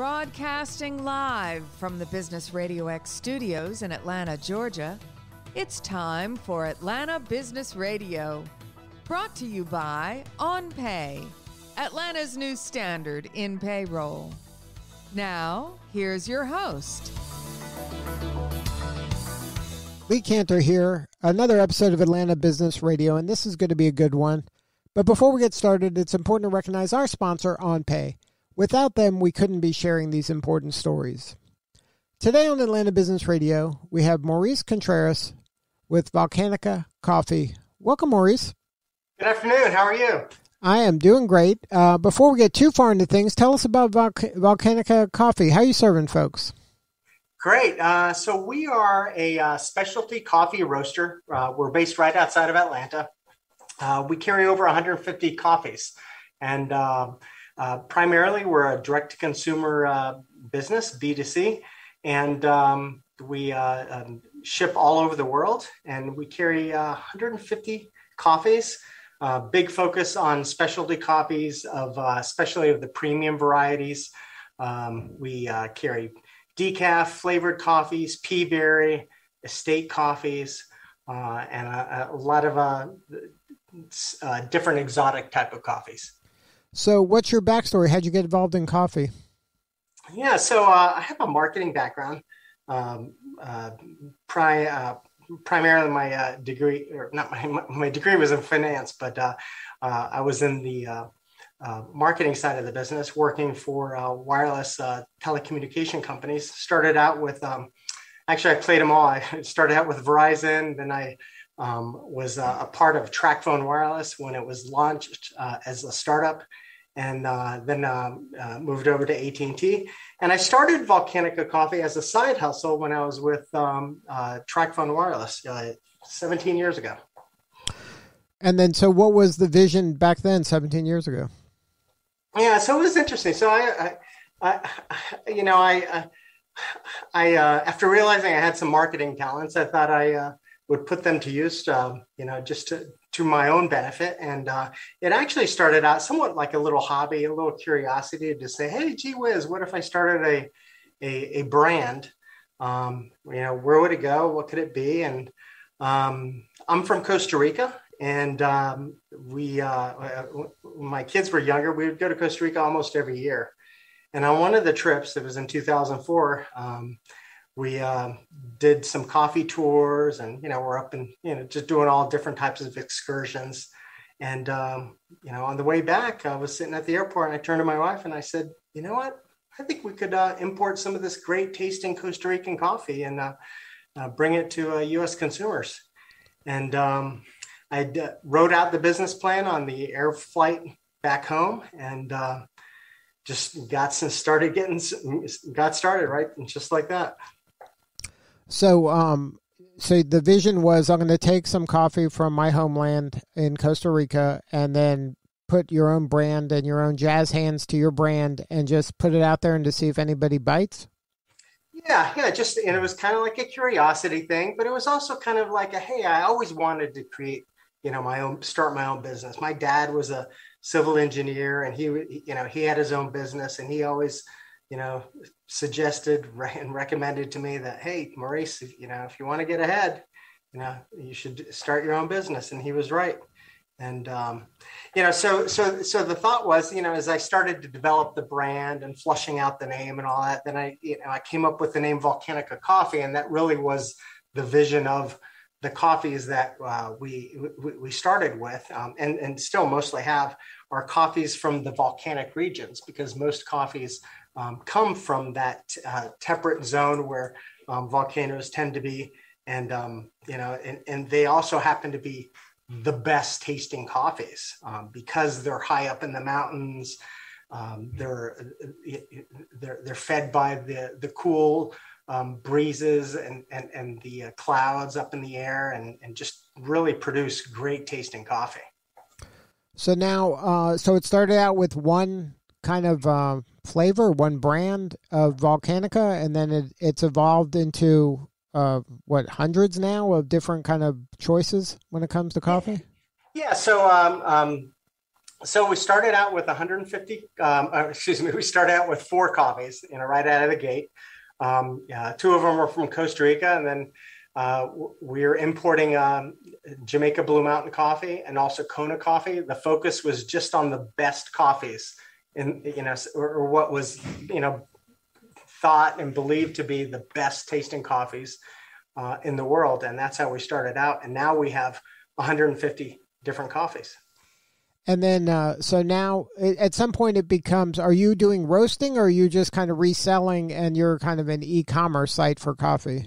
Broadcasting live from the Business RadioX studios in Atlanta, Georgia, it's time for Atlanta Business Radio. Brought to you by OnPay, Atlanta's new standard in payroll. Now, here's your host. Lee Cantor here, another episode of Atlanta Business Radio, and this is going to be a good one. But before we get started, it's important to recognize our sponsor, OnPay. Without them, we couldn't be sharing these important stories. Today on Atlanta Business Radio, we have Maurice Contreras with Volcanica Coffee. Welcome, Maurice. Good afternoon. How are you? I am doing great. Before we get too far into things, tell us about Volcanica Coffee. How are you serving folks? Great. So we are a specialty coffee roaster. We're based right outside of Atlanta. We carry over 150 coffees, and primarily we're a direct-to-consumer business, B2C, and we ship all over the world, and we carry 150 coffees. Big focus on specialty coffees, especially of the premium varieties. We carry decaf flavored coffees, pea berry, estate coffees, and a lot of different exotic type of coffees. So what's your backstory? How'd you get involved in coffee? Yeah, so I have a marketing background. Primarily my degree, or not my degree was in finance, but I was in the marketing side of the business, working for wireless telecommunication companies. Started out with, actually I played them all. I started out with Verizon, then I was a part of TracFone Wireless when it was launched as a startup, and then moved over to AT&T. And I started Volcanica Coffee as a side hustle when I was with TracFone Wireless 17 years ago. And then, so what was the vision back then, 17 years ago? Yeah, so it was interesting. So I after realizing I had some marketing talents, I thought I would put them to use, just to my own benefit. And it actually started out somewhat like a little hobby, a little curiosity to say, hey, gee whiz, what if I started a brand? Where would it go? What could it be? And I'm from Costa Rica. And my kids were younger. We would go to Costa Rica almost every year. And on one of the trips, it was in 2004, we did some coffee tours, and, we're up and, just doing all different types of excursions. And, on the way back, I was sitting at the airport and I turned to my wife and I said, you know what, I think we could import some of this great tasting Costa Rican coffee and bring it to U.S. consumers. And I wrote out the business plan on the air flight back home, and just got started right, and just like that. So, so the vision was, I'm going to take some coffee from my homeland in Costa Rica and then put your own brand and your own jazz hands to your brand and just put it out there and to see if anybody bites. Yeah. Just, and it was kind of like a curiosity thing, but it was also kind of like hey, I always wanted to create, start my own business. My dad was a civil engineer, and he had his own business, and he always, suggested and recommended to me that, hey, Maurice, if you want to get ahead, you should start your own business. And he was right. And, so the thought was, as I started to develop the brand and flushing out the name and all that, then I came up with the name Volcanica Coffee. And that really was the vision of the coffees that we started with, and still mostly have, are coffees from the volcanic regions, because most coffees come from that temperate zone where volcanoes tend to be, and and they also happen to be the best tasting coffees because they're high up in the mountains. They're fed by the cool breezes and the clouds up in the air, and just really produce great tasting coffee. So now, so it started out with one kind of flavor, one brand of Volcanica, and then it's evolved into hundreds now of different kind of choices when it comes to coffee? Yeah. So So we started out with 150, we started out with 4 coffees, right out of the gate. 2 of them were from Costa Rica, and then we're importing Jamaica Blue Mountain coffee and also Kona coffee. The focus was just on the best coffees or what was, thought and believed to be the best tasting coffees in the world. And that's how we started out. And now we have 150 different coffees. And then, so now at some point it becomes, are you doing roasting or are you just kind of reselling and you're kind of an e-commerce site for coffee?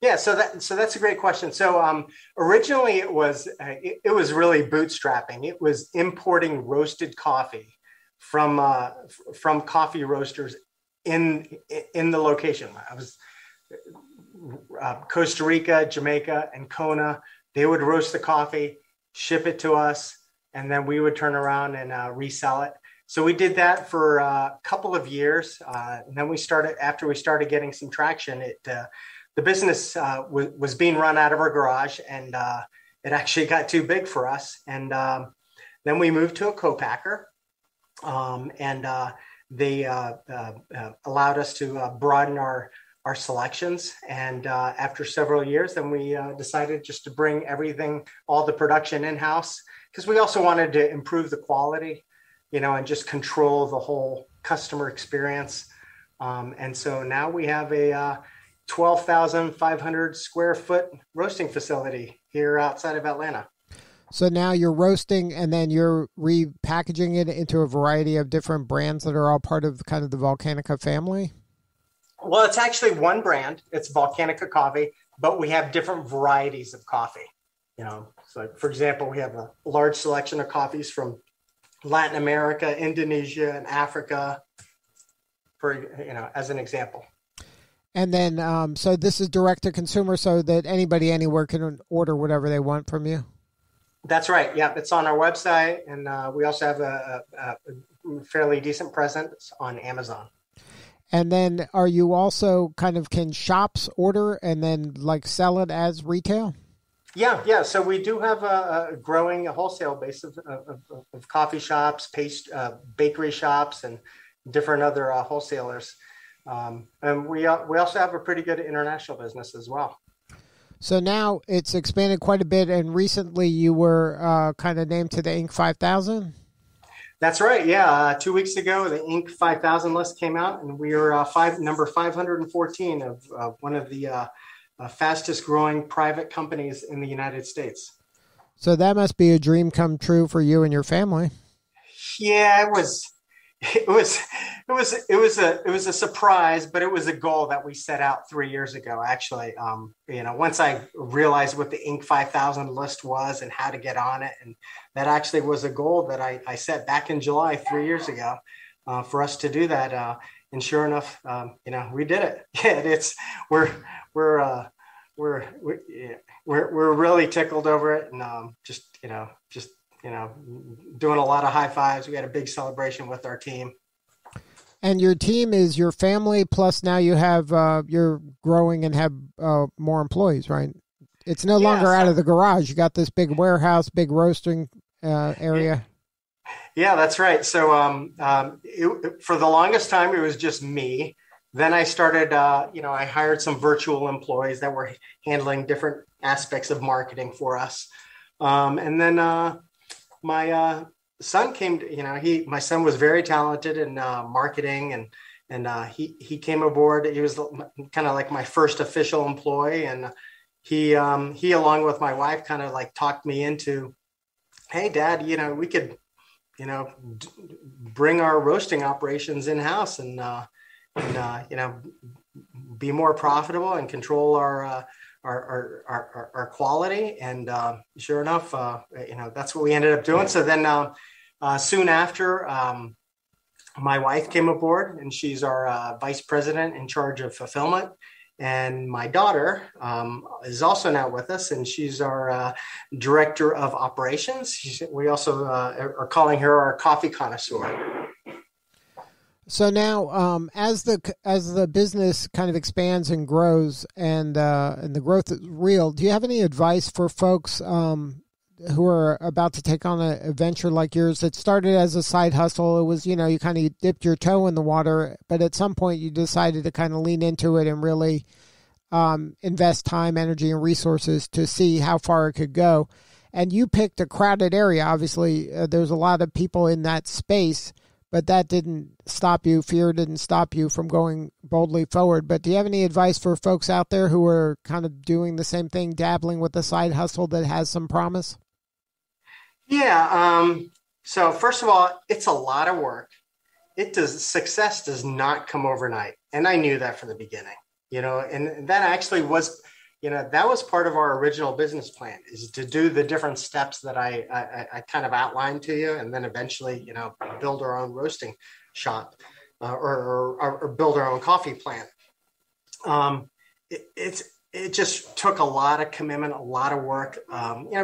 Yeah, so that's a great question. So originally it was really bootstrapping. It was importing roasted coffee from coffee roasters in the location. I was Costa Rica, Jamaica, and Kona. They would roast the coffee, ship it to us, and then we would turn around and resell it. So we did that for a couple of years. And then after we started getting some traction, the business was being run out of our garage, and it actually got too big for us. And then we moved to a co-packer, and they allowed us to broaden our selections. And after several years, then we decided just to bring all the production in-house, because we also wanted to improve the quality, and just control the whole customer experience. And so now we have a 12,500 square foot roasting facility here outside of Atlanta. So now you're roasting and then you're repackaging it into a variety of different brands that are all part of kind of the Volcanica family? Well, it's actually one brand. It's Volcanica Coffee, but we have different varieties of coffee. So for example, we have a large selection of coffees from Latin America, Indonesia, and Africa, as an example. And then, so this is direct to consumer, so that anybody anywhere can order whatever they want from you? That's right. Yeah, it's on our website, and we also have a fairly decent presence on Amazon. And then are you also can shops order and then sell it as retail? Yeah. So we do have a growing wholesale base of coffee shops, bakery shops, and different other wholesalers. And we also have a pretty good international business as well. So now it's expanded quite a bit, and recently you were named to the Inc. 5000? That's right, yeah. 2 weeks ago, the Inc. 5000 list came out, and we were number 514 of one of the fastest growing private companies in the United States. So that must be a dream come true for you and your family. Yeah, it was a surprise, but it was a goal that we set out 3 years ago. Actually, once I realized what the Inc. 5000 list was and how to get on it, and that actually was a goal that I set back in July 3 years ago for us to do that. And sure enough, we did it. Yeah, we're really tickled over it, and just doing a lot of high fives. We had a big celebration with our team. And your team is your family, plus now you have, you're growing and have more employees, right? It's no longer out of the garage. You got this big warehouse, big roasting area. Yeah, that's right. So for the longest time, it was just me. Then I started, I hired some virtual employees that were handling different aspects of marketing for us. And then my son came to, my son was very talented in marketing, and he came aboard. He was kind of like my first official employee. And he along with my wife kind of talked me into, hey, Dad, we could, bring our roasting operations in-house and be more profitable and control our quality. And sure enough, that's what we ended up doing. So then soon after, my wife came aboard, and she's our vice president in charge of fulfillment. And my daughter is also now with us, and she's our director of operations. We also are calling her our coffee connoisseur. So now, as the business kind of expands and grows, and the growth is real, do you have any advice for folks who are about to take on a venture like yours, it started as a side hustle. It was, you kind of dipped your toe in the water, but at some point you decided to kind of lean into it and really invest time, energy, and resources to see how far it could go. And you picked a crowded area. Obviously, there's a lot of people in that space, but that didn't stop you. Fear didn't stop you from going boldly forward. But do you have any advice for folks out there who are kind of doing the same thing, dabbling with a side hustle that has some promise? Yeah. So first of all, it's a lot of work. Success does not come overnight. And I knew that from the beginning, and that actually was, that was part of our original business plan, is to do the different steps that I kind of outlined to you, and then eventually, build our own roasting shop or build our own coffee plant. It just took a lot of commitment, a lot of work,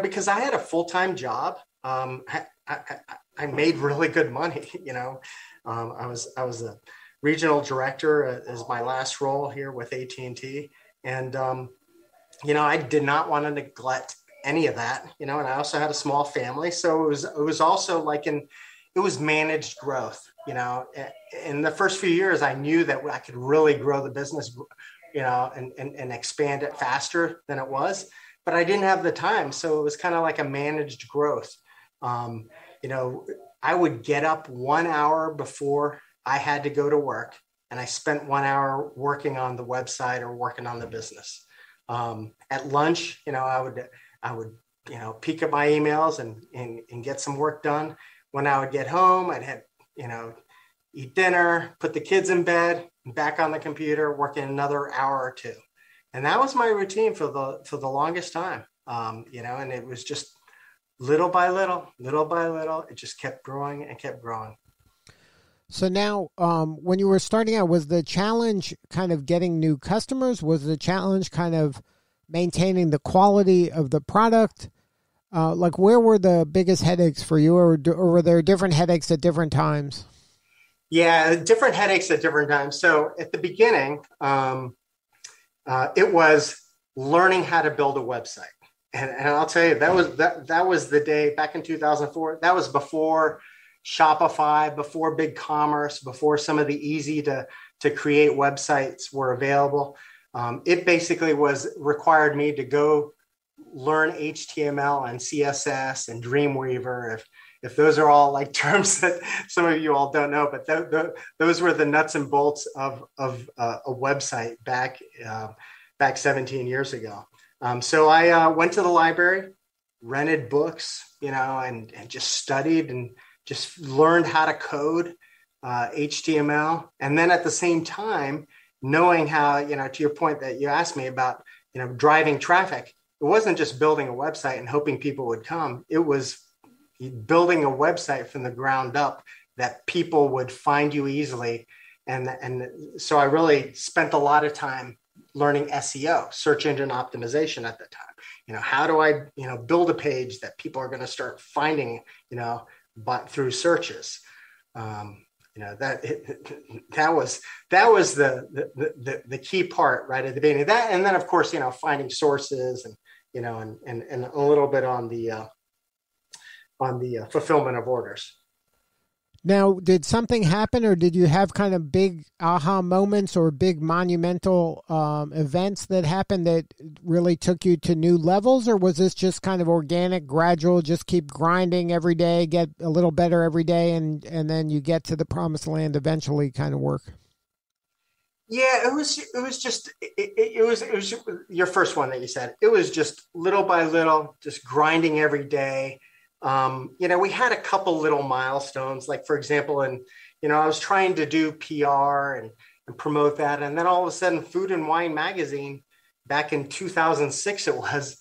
because I had a full-time job. I made really good money. I was a regional director as my last role here with AT&T, and I did not want to neglect any of that, and I also had a small family. So it was also it was managed growth, in the first few years, I knew that I could really grow the business, and expand it faster than it was, but I didn't have the time. So it was kind of like a managed growth. I would get up 1 hour before I had to go to work, and I spent 1 hour working on the website or working on the business. At lunch, I would peek at my emails and get some work done. When I would get home, I'd have, eat dinner, put the kids in bed, and back on the computer, working another hour or two. And that was my routine for the longest time. And it was just little by little, it just kept growing and kept growing. So now, when you were starting out, was the challenge kind of getting new customers? Was the challenge kind of maintaining the quality of the product? Where were the biggest headaches for you, or were there different headaches at different times? Yeah, different headaches at different times. So at the beginning, it was learning how to build a website. And I'll tell you, that was the day back in 2004. That was before Shopify, before BigCommerce, before some of the easy to create websites were available. It basically required me to go learn HTML and CSS and Dreamweaver. If those are all terms that some of you all don't know, but those were the nuts and bolts of a website back 17 years ago. So I went to the library, rented books, and just studied and just learned how to code HTML. And then at the same time, knowing how, to your point that you asked me about, driving traffic, it wasn't just building a website and hoping people would come. It was building a website from the ground up that people would find you easily. And so I really spent a lot of time learning SEO, search engine optimization at the time. How do I, build a page that people are going to start finding, but through searches. That was the key part right at the beginning. That, and then of course, finding sources and and a little bit on the fulfillment of orders. Now, did something happen, or did you have kind of big aha moments or big monumental events that happened that really took you to new levels? Or was this just kind of organic, gradual, just keep grinding every day, get a little better every day, and then you get to the promised land eventually kind of work? Yeah, it was your first one that you said. It was just little by little, just grinding every day. We had a couple little milestones, like for example, I was trying to do PR and promote that. And then all of a sudden Food and Wine magazine back in 2006, it was,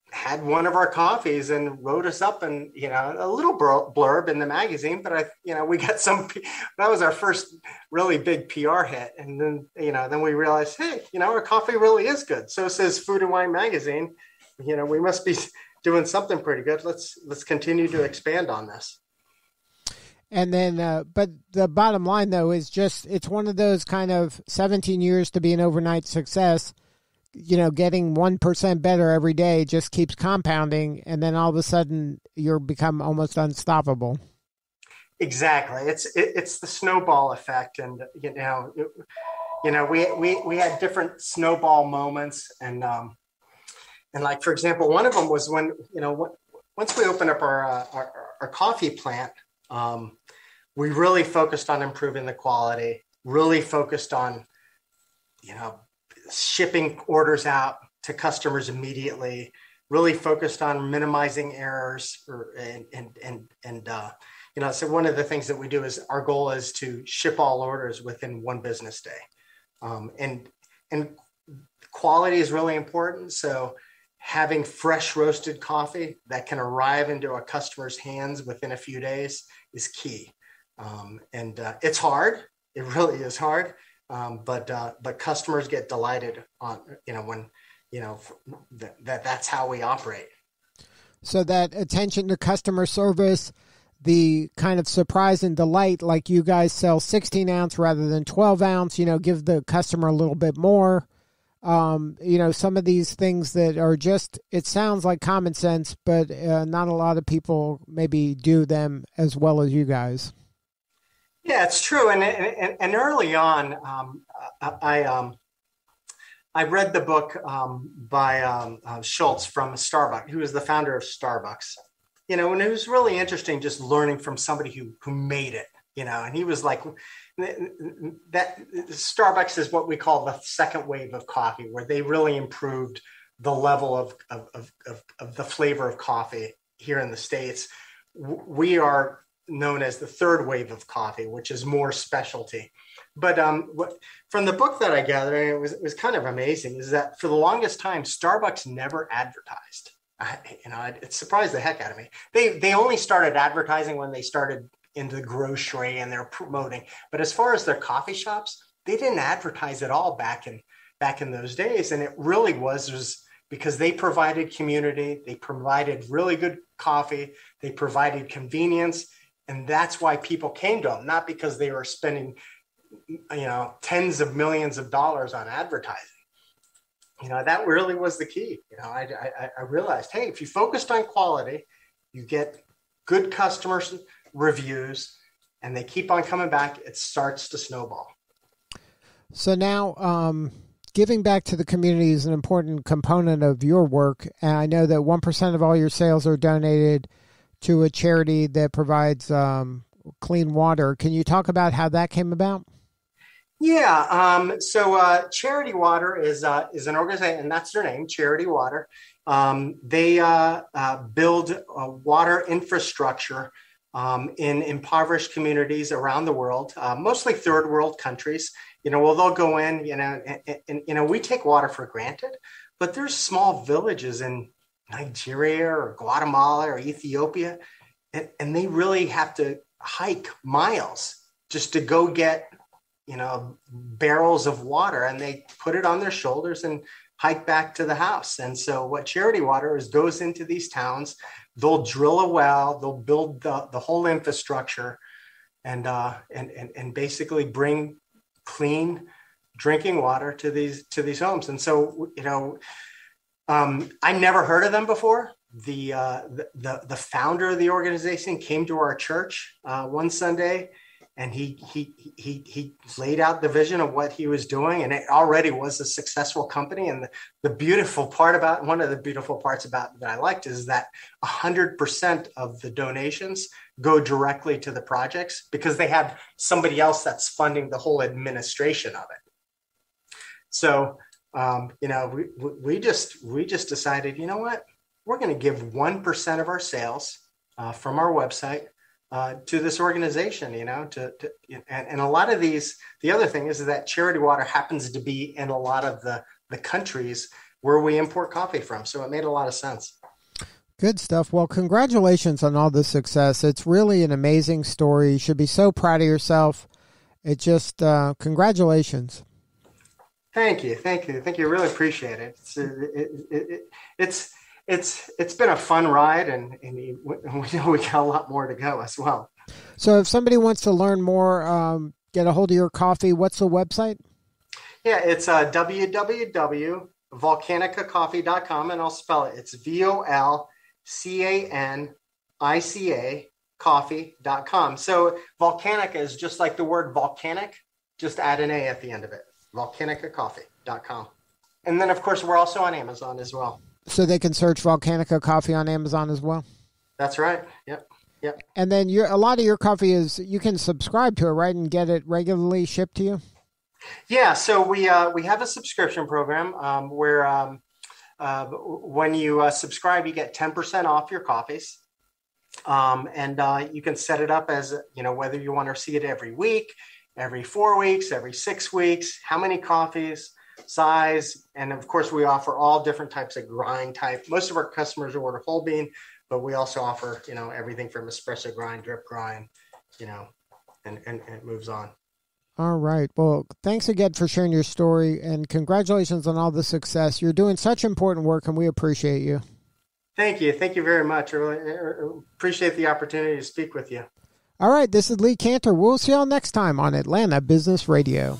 had one of our coffees and wrote us up and, a little blurb in the magazine, but we got that was our first really big PR hit. And then, then we realized, hey, our coffee really is good. So says Food and Wine magazine, we must be doing something pretty good. Let's continue to expand on this. And then, but the bottom line though is just, it's one of those kind of 17 years to be an overnight success. getting 1% better every day just keeps compounding, and then all of a sudden you're become almost unstoppable. Exactly. It's the snowball effect. And, we had different snowball moments. And like, for example, one of them was when, once we opened up our coffee plant, we really focused on improving the quality, really focused on, shipping orders out to customers immediately, really focused on minimizing errors. So one of the things that we do is our goal is to ship all orders within one business day. And quality is really important. So having fresh roasted coffee that can arrive into a customer's hands within a few days is key. It's hard. It really is hard. But customers get delighted on, when, that's how we operate. So that attention to customer service, the kind of surprise and delight, like you guys sell 16 ounce rather than 12 ounce, give the customer a little bit more. Some of these things that are just, it sounds like common sense, but not a lot of people maybe do them as well as you guys. Yeah, it's true. And early on, I read the book by Schultz from Starbucks, who was the founder of Starbucks. And it was really interesting just learning from somebody who made it, and he was like, that Starbucks is what we call the second wave of coffee, where they really improved the level of the flavor of coffee here in the States. We are known as the third wave of coffee, which is more specialty. But from the book that I gathered, it was kind of amazing, is that for the longest time, Starbucks never advertised. It surprised the heck out of me. They only started advertising when they started into the grocery and they're promoting. But as far as their coffee shops, they didn't advertise at all back in those days. And it really was because they provided community, they provided really good coffee, they provided convenience. And that's why people came to them, not because they were spending, tens of millions of dollars on advertising. That really was the key. I realized, hey, if you focused on quality, you get good customers reviews and they keep on coming back, it starts to snowball. So now, giving back to the community is an important component of your work. And I know that 1% of all your sales are donated to a charity that provides clean water. Can you talk about how that came about? Yeah. So Charity Water is an organization, and that's their name, Charity Water. They build water infrastructure in impoverished communities around the world, mostly third world countries. They'll go in, and we take water for granted, but there's small villages in Nigeria or Guatemala or Ethiopia, and they really have to hike miles just to go get, barrels of water, and they put it on their shoulders and hike back to the house. And so what Charity Water is, goes into these towns, they'll drill a well, they'll build the whole infrastructure and basically bring clean drinking water to these homes. And so, I never heard of them before. The founder of the organization came to our church one Sunday, and he laid out the vision of what he was doing, and it already was a successful company. And one of the beautiful parts about that I liked is that 100% of the donations go directly to the projects, because they have somebody else that's funding the whole administration of it. So, we just decided, what, we're going to give 1% of our sales from our website to this organization, and a lot of these, the other thing is that Charity Water happens to be in a lot of the countries where we import coffee from. So it made a lot of sense. Good stuff. Well, congratulations on all the success. It's really an amazing story. You should be so proud of yourself. It just, congratulations. Thank you. Really appreciate it. It's been a fun ride, and we know we got a lot more to go as well. So if somebody wants to learn more, get a hold of your coffee, what's the website? Yeah, it's www.incosta, volcanicacoffee.com, and I'll spell it. It's VOLCANICA coffee.com. So Volcanica is just like the word volcanic, just add an A at the end of it. Volcanicacoffee.com. And then, of course, we're also on Amazon as well. So they can search Volcanica Coffee on Amazon as well? That's right. Yep. And then a lot of your coffee is, you can subscribe to it, right, and get it regularly shipped to you? Yeah, so we have a subscription program where when you subscribe, you get 10% off your coffees. And you can set it up as, whether you want to see it every week, every 4 weeks, every 6 weeks, how many coffees, size. And of course, we offer all different types of grind type. Most of our customers order whole bean, but we also offer, everything from espresso grind, drip grind, and it moves on. All right. Well, thanks again for sharing your story, and congratulations on all the success. You're doing such important work, and we appreciate you. Thank you. Thank you very much. I really appreciate the opportunity to speak with you. All right. This is Lee Cantor. We'll see y'all next time on Atlanta Business Radio.